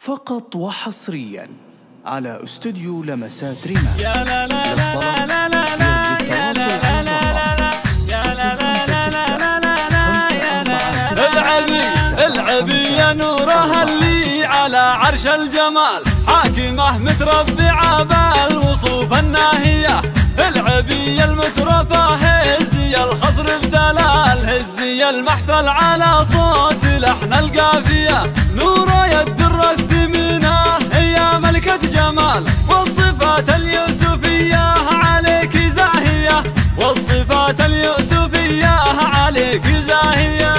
فقط وحصريا على استوديو لمسات ريما. يا لا لا لا لا لا لا لا يا لا لا لا لا يا لا لا لا لا لا لا لا العبي يا نورها اللي على عرش الجمال، حاكمه متربعه بالوصوف الناهيه. العبي المترفه هزي الخصر بدلال، هزي المحفل على صوت لحن القافيه. نوره يا الدره الثمينه هي ملكه جمال، والصفات اليوسفيه عليك زاهيه، والصفات اليوسفيه عليك زاهيه.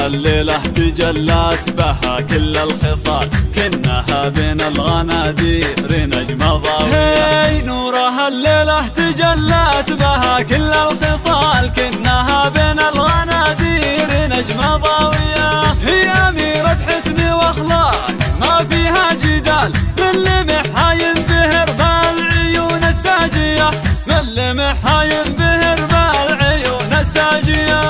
الليلة تجلت بها كل الخصال، كنها بين الغنادير نجمة ضاوية. نورها الليلة تجلت بها كل الخصال، كنها بين الغنادير نجمة ضاوية. هي أميرة حسن واخلاق ما فيها جدال، من لمحها ينبهر بالعيون الساجية، من لمحها ينبهر بالعيون الساجية.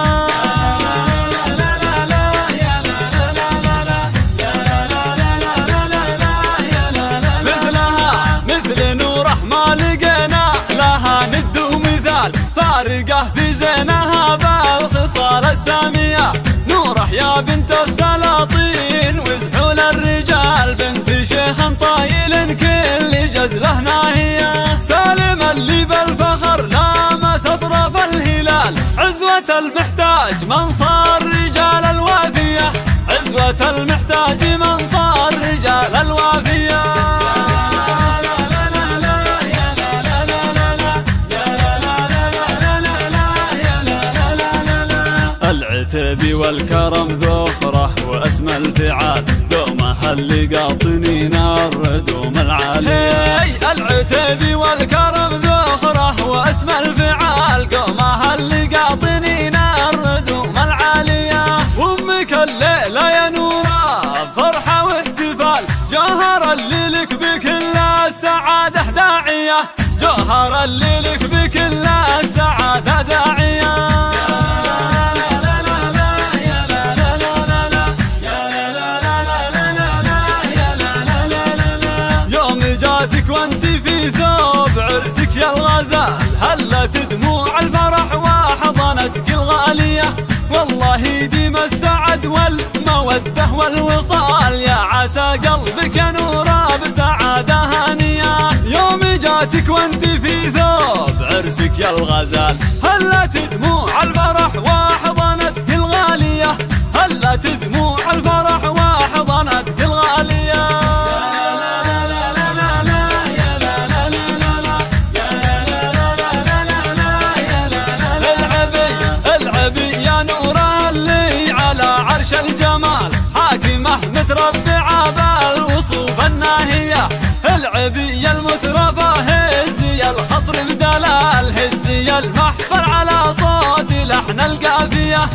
فارقه بزينها بالخصال السامية. نوره يا بنت السلاطين وزحول الرجال، بنت شيخ طايل كل جزله ناهية. سالم اللي بالفخر لامس اطراف الهلال، عزوة المحتاج من صار رجال الوافية، عزوة المحتاج من صار رجال الوافية. العتب والكرم ذخره واسمى الفعال، دومها اللي قاطنين الردوم العالية. العتب والكرم ذخره واسمى الفعال، دومها اللي قاطنين الردوم العالية. وامك الليلة يا نورة فرحة واحتفال، جوهر اللي لك بكل السعادة داعية، جوهر اللي لك بكل السعادة داعية. وانت في ثوب عرسك يا الغزال، هلت دموع الفرح وحضنتك الغالية. والله ديم السعد والمودة والوصال، يا عسى قلبك يا نورة بسعادة هانية. يوم جاتك وانت في ثوب عرسك يا الغزال، هلت دموع الفرح وحضنتك الغالية، هلت دموع الفرح وحضنتك الغالية. الجمال حاكمه متربعه بالوصوف الناهيه. العبي المترفه هزي الخصر بدلال، هزي المحفل على صوت لحن القافيه.